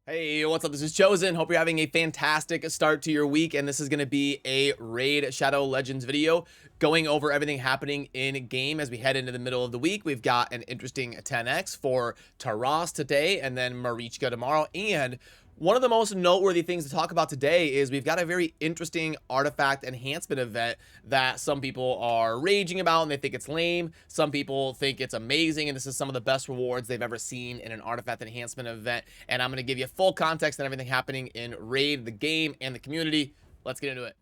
Hey, what's up? This is Chosen. Hope you're having a fantastic start to your week, and this is going to be a Raid Shadow Legends video going over everything happening in game as we head into the middle of the week. We've got an interesting 10x for Taras today, and then Marichka tomorrow, and one of the most noteworthy things to talk about today is we've got a very interesting artifact enhancement event that some people are raging about and they think it's lame. Some people think it's amazing, and this is some of the best rewards they've ever seen in an artifact enhancement event. And I'm going to give you full context on everything happening in Raid, the game, and the community. Let's get into it.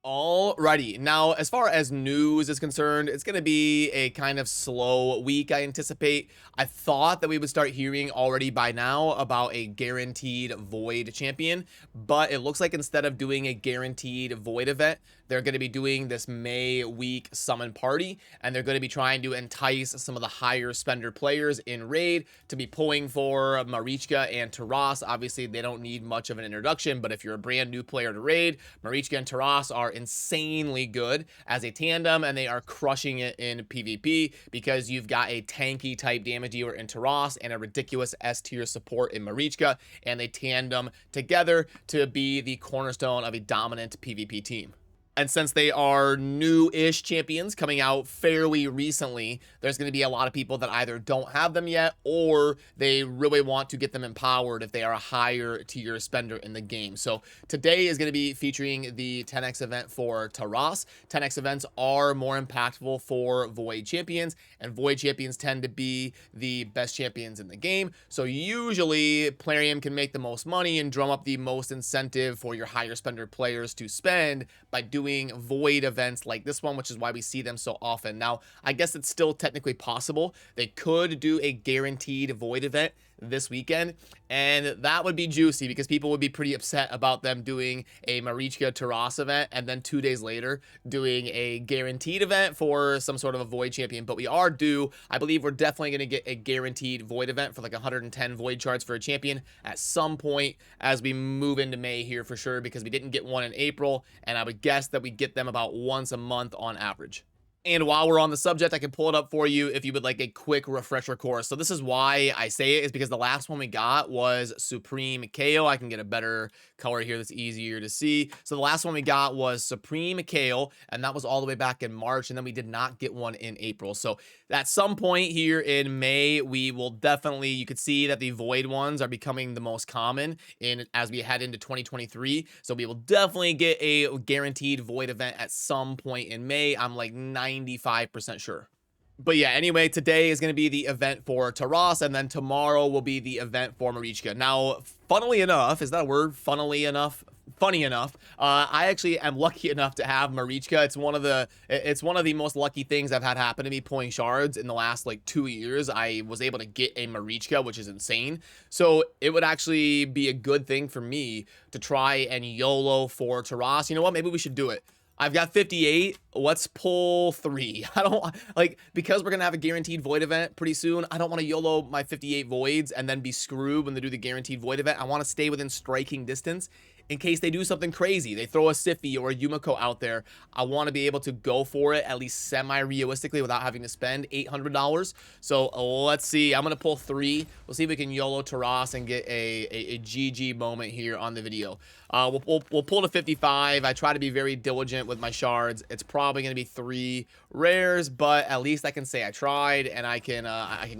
Alrighty, now as far as news is concerned, it's going to be a kind of slow week, I anticipate. I thought that we would start hearing already by now about a guaranteed Void champion, but it looks like instead of doing a guaranteed Void event, they're going to be doing this May week summon party, and they're going to be trying to entice some of the higher spender players in Raid to be pulling for Marichka and Taras. Obviously, they don't need much of an introduction, but if you're a brand new player to Raid, Marichka and Taras are insanely good as a tandem, and they are crushing it in PvP because you've got a tanky type damage dealer in Taras and a ridiculous S tier support in Marichka, and they tandem together to be the cornerstone of a dominant PvP team. And since they are new-ish champions coming out fairly recently, there's going to be a lot of people that either don't have them yet or they really want to get them empowered if they are a higher tier spender in the game. So today is going to be featuring the 10x event for Taras. 10x events are more impactful for Void champions, and Void champions tend to be the best champions in the game. So usually Plarium can make the most money and drum up the most incentive for your higher spender players to spend by doing Void events like this one, which is why we see them so often. Now, I guess it's still technically possible. They could do a guaranteed Void event this weekend, and that would be juicy because people would be pretty upset about them doing a Marichka Taras event and then 2 days later doing a guaranteed event for some sort of a Void champion. But we are due, I believe we're definitely going to get a guaranteed Void event for like 110 Void shards for a champion at some point as we move into May here for sure, because we didn't get one in April, and I would guess that we get them about once a month on average. And while we're on the subject, I can pull it up for you if you would like a quick refresher course. So this is why I say it, is because the last one we got was Supreme KO. I can get a better color here that's easier to see. So the last one we got was Supreme KO, and that was all the way back in March, and then we did not get one in April. So at some point here in May, we will definitely, you could see that the Void ones are becoming the most common as we head into 2023. So we will definitely get a guaranteed Void event at some point in May. I'm like 95% sure. But yeah, anyway, today is going to be the event for Taras, and then tomorrow will be the event for Marichka. Now, funnily enough, is that a word? Funnily enough? Funny enough, I actually am lucky enough to have Marichka. It's one of the most lucky things I've had happen to me pulling shards in the last like 2 years. I was able to get a Marichka, which is insane. So it would actually be a good thing for me to try and YOLO for Taras. You know what? Maybe we should do it. I've got 58. Let's pull 3. I don't like, because we're gonna have a guaranteed Void event pretty soon. I don't want to YOLO my 58 Voids and then be screwed when they do the guaranteed Void event. I want to stay within striking distance in case they do something crazy. They throw a Siphi or a Yumiko out there. I want to be able to go for it at least semi-realistically without having to spend $800. So let's see. I'm going to pull 3. We'll see if we can YOLO Taras and get a GG moment here on the video. We'll pull to 55. I try to be very diligent with my shards. It's probably going to be 3 rares, but at least I can say I tried, and I can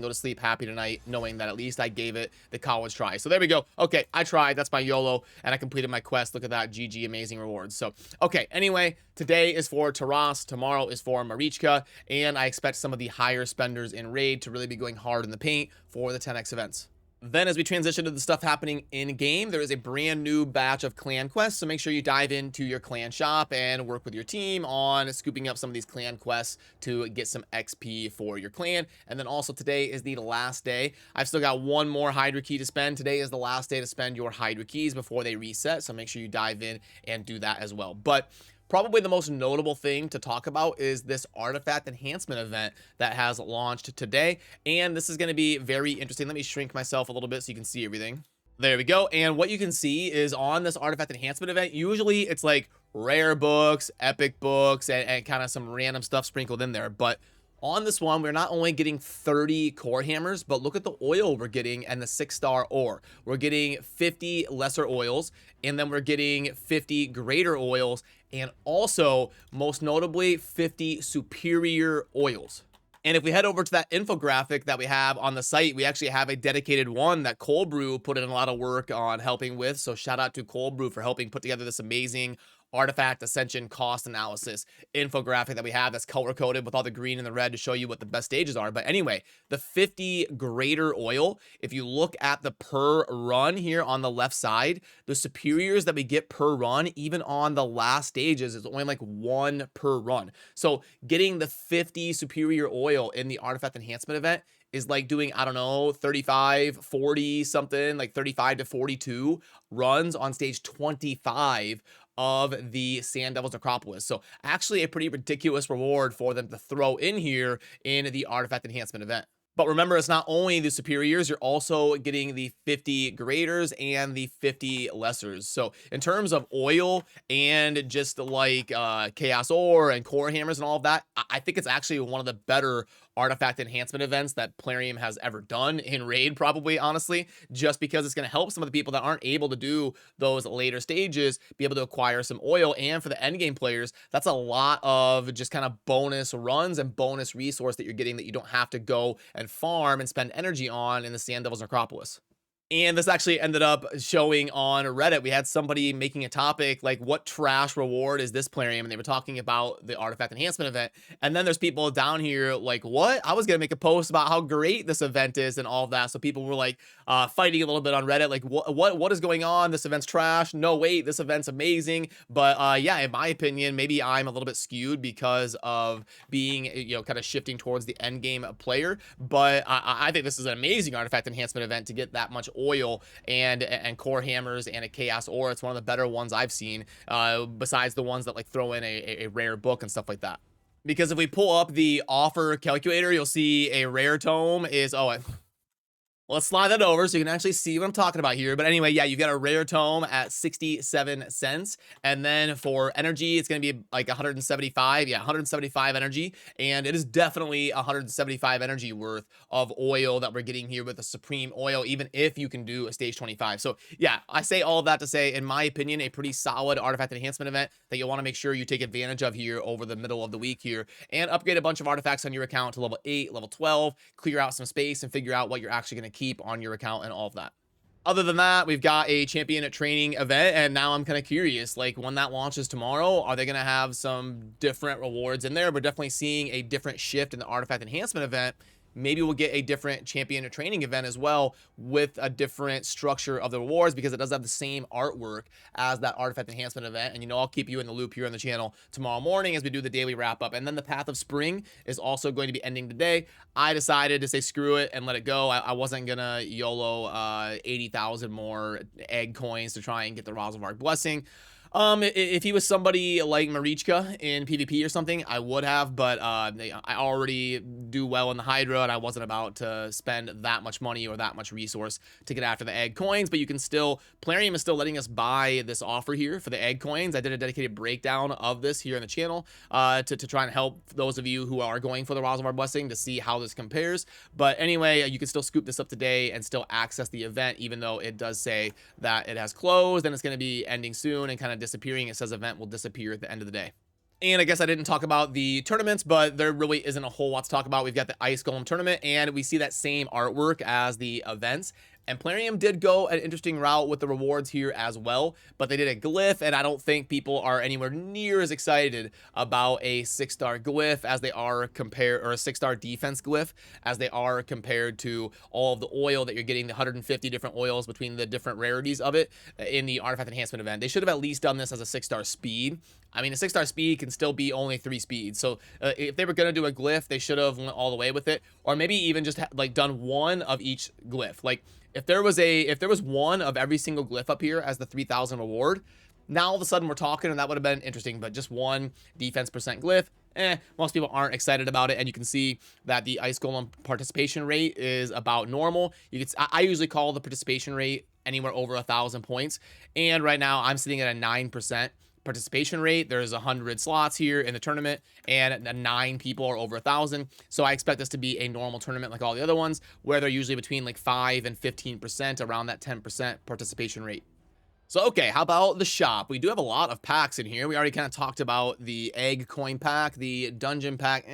go to sleep happy tonight knowing that at least I gave it the college try. So there we go. Okay, I tried. That's my YOLO, and I completed my quest. Look at that. GG, amazing rewards. So, okay, anyway, today is for Taras, tomorrow is for Marichka, and I expect some of the higher spenders in Raid to really be going hard in the paint for the 10x events. Then as we transition to the stuff happening in game, there is a brand new batch of clan quests, so make sure you dive into your clan shop and work with your team on scooping up some of these clan quests to get some XP for your clan. And then also today is the last day. I've still got one more Hydra key to spend. Today is the last day to spend your Hydra keys before they reset, so make sure you dive in and do that as well. But probably the most notable thing to talk about is this artifact enhancement event that has launched today, and this is going to be very interesting. Let me shrink myself a little bit so you can see everything. There we go. And what you can see is on this artifact enhancement event, usually it's like rare books, epic books, and kind of some random stuff sprinkled in there. But on this one, we're not only getting 30 core hammers, but look at the oil we're getting and the 6-star ore. We're getting 50 lesser oils, and then we're getting 50 greater oils, and also, most notably, 50 superior oils. And if we head over to that infographic that we have on the site, we actually have a dedicated one that Cold Brew put in a lot of work on helping with. So shout out to Cold Brew for helping put together this amazing artifact ascension cost analysis infographic that we have that's color coded with all the green and the red to show you what the best stages are. But anyway, the 50 greater oil, if you look at the per run here on the left side, the superiors that we get per run, even on the last stages, is only like 1 per run. So getting the 50 superior oil in the artifact enhancement event is like doing, I don't know, 35, 40 something, like 35 to 42 runs on stage 25 of the Sand Devils Necropolis. So actually a pretty ridiculous reward for them to throw in here in the artifact enhancement event. But remember, it's not only the superiors, you're also getting the 50 graders and the 50 lessers. So in terms of oil and just like chaos ore and core hammers and all of that, I think it's actually one of the better artifact enhancement events that Plarium has ever done in Raid, probably, honestly, just because it's going to help some of the people that aren't able to do those later stages be able to acquire some oil. And for the endgame players, that's a lot of just kind of bonus runs and bonus resource that you're getting that you don't have to go and farm and spend energy on in the Sand Devils Necropolis. And this actually ended up showing on Reddit. We had somebody making a topic like, what trash reward is this Plarium? And they were talking about the artifact enhancement event. And then there's people down here like, what? I was going to make a post about how great this event is and all of that. So people were like fighting a little bit on Reddit. Like, what is going on? This event's trash. No, wait, this event's amazing. But yeah, in my opinion, maybe I'm a little bit skewed because of being, you know, kind of shifting towards the end game player. But I think this is an amazing artifact enhancement event to get that much oil and core hammers and a chaos ore. It's one of the better ones I've seen, besides the ones that like throw in a rare book and stuff like that. Because if we pull up the offer calculator, you'll see a rare tome is, let's slide that over so you can actually see what I'm talking about here. But anyway, yeah, you've got a rare tome at 67 cents. And then for energy, it's going to be like 175. Yeah, 175 energy. And it is definitely 175 energy worth of oil that we're getting here with the Supreme oil, even if you can do a stage 25. So yeah, I say all of that to say, in my opinion, a pretty solid artifact enhancement event that you'll want to make sure you take advantage of here over the middle of the week here and upgrade a bunch of artifacts on your account to level 8, level 12, clear out some space and figure out what you're actually going to keep on your account and all of that. Other than that, we've got a champion training event, and now I'm kind of curious, like when that launches tomorrow, are they going to have some different rewards in there? We're definitely seeing a different shift in the artifact enhancement event. Maybe we'll get a different champion training event as well with a different structure of the rewards, because it does have the same artwork as that artifact enhancement event. And, you know, I'll keep you in the loop here on the channel tomorrow morning as we do the daily wrap up. And then the Path of Spring is also going to be ending today. I decided to say screw it and let it go. I wasn't going to YOLO 80,000 more egg coins to try and get the Razer blessing. If he was somebody like Marichka in PvP or something, I would have, but I already do well in the Hydra, and I wasn't about to spend that much money or that much resource to get after the egg coins. But you can still, Plarium is still letting us buy this offer here for the egg coins. I did a dedicated breakdown of this here on the channel to try and help those of you who are going for the Razer blessing to see how this compares. But anyway, you can still scoop this up today and still access the event, even though it does say that it has closed and it's going to be ending soon and kind of disappearing. It says event will disappear at the end of the day. And I guess I didn't talk about the tournaments, but there really isn't a whole lot to talk about. We've got the Ice Golem tournament, and we see that same artwork as the events. And Plarium did go an interesting route with the rewards here as well, but they did a glyph, and I don't think people are anywhere near as excited about a 6-star glyph as they are compared, or a 6-star defense glyph as they are compared to all of the oil that you're getting, the 150 different oils between the different rarities of it in the artifact enhancement event. They should have at least done this as a 6-star speed. I mean, a 6-star speed can still be only 3 speeds. So if they were going to do a glyph, they should have went all the way with it, or maybe even just like done one of each glyph. Like, if there was one of every single glyph up here as the 3,000 reward, now all of a sudden we're talking, and that would have been interesting. But just one defense percent glyph, most people aren't excited about it. And you can see that the Ice Golem participation rate is about normal. I usually call the participation rate anywhere over 1,000 points, and right now I'm sitting at a 9% participation rate. There's 100 slots here in the tournament, and 9 people are over 1,000. So I expect this to be a normal tournament like all the other ones, where they're usually between like 5 and 15%, around that 10% participation rate. So, okay, how about the shop? We do have a lot of packs in here. We already kind of talked about the egg coin pack, the dungeon pack,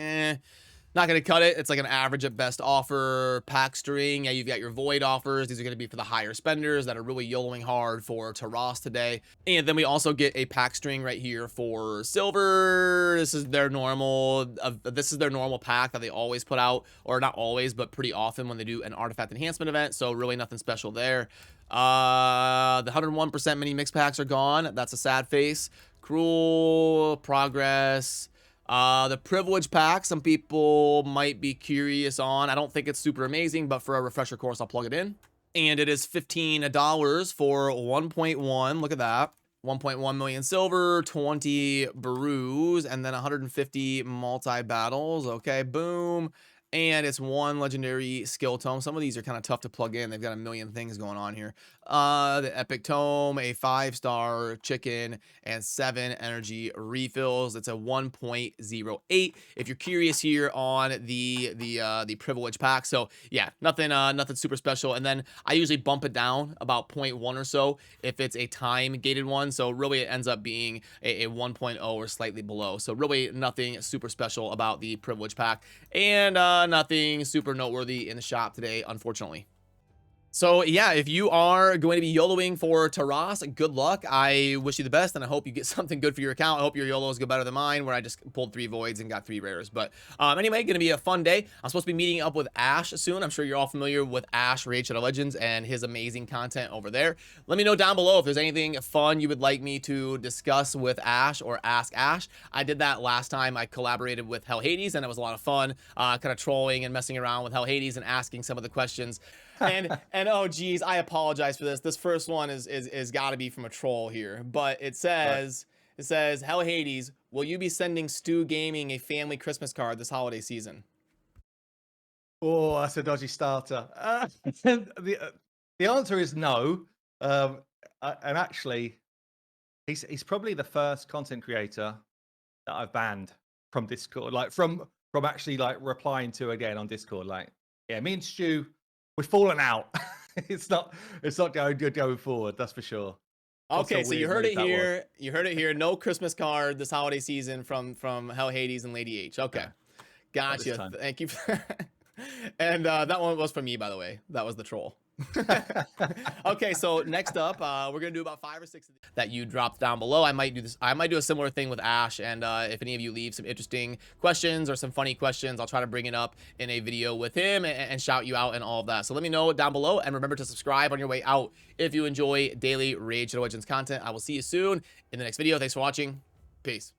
not going to cut it. It's like an average at best offer. Pack string, yeah, you've got your void offers. These are going to be for the higher spenders that are really YOLOing hard for Taras today. And then we also get a pack string right here for silver. This is their normal pack that they always put out, or not always, but pretty often when they do an artifact enhancement event. So really nothing special there. The 101% mini mix packs are gone. That's a sad face. Cruel progress. The privilege pack, some people might be curious on. I don't think it's super amazing, but for a refresher course, I'll plug it in. And it is $15 for 1.1. Look at that. 1.1 million silver, 20 brews, and then 150 multi-battles. Okay, boom. And it's 1 legendary skill tome. Some of these are kind of tough to plug in. They've got a million things going on here. The epic tome, a 5-star chicken, and 7 energy refills. It's a 1.08. If you're curious here on the privilege pack, so yeah, nothing super special. And then I usually bump it down about 0.1 or so if it's a time gated one. So really, it ends up being a 1.0 or slightly below. So really, nothing super special about the privilege pack, and nothing super noteworthy in the shop today, unfortunately. So yeah, if you are going to be YOLOing for Taras, good luck. I wish you the best, and I hope you get something good for your account. I hope your YOLOs go better than mine, where I just pulled 3 voids and got 3 rares. But anyway, gonna be a fun day. I'm supposed to be meeting up with Ash soon. I'm sure you're all familiar with Ash, Raid Shadow Legends, and his amazing content over there. Let me know down below if there's anything fun you would like me to discuss with Ash or ask Ash. I did that last time. I collaborated with Hell Hades, and it was a lot of fun, kind of trolling and messing around with Hell Hades and asking some of the questions. and oh geez, I apologize for this. This first one is got to be from a troll here, but it says Hell Hades, will you be sending Stu Gaming a family Christmas card this holiday season? Oh, that's a dodgy starter. The answer is no. And actually, he's probably the first content creator that I've banned from Discord, like from actually like replying to again on Discord. Like, yeah, me and Stu, we've fallen out. it's not going good going forward, that's for sure. Okay, so you heard it here. You heard it here. No Christmas card this holiday season from Hell Hades and Lady H. Okay, gotcha. Thank you. And that one was from me, by the way. That was the troll. Okay, so next up, we're gonna do about 5 or 6 of these that you dropped down below. I might do this. I might do a similar thing with Ash, and if any of you leave some interesting questions or some funny questions, I'll try to bring it up in a video with him and shout you out and all of that. So let me know down below, and remember to subscribe on your way out if you enjoy daily Raid Shadow Legends content. I will see you soon in the next video. Thanks for watching. Peace.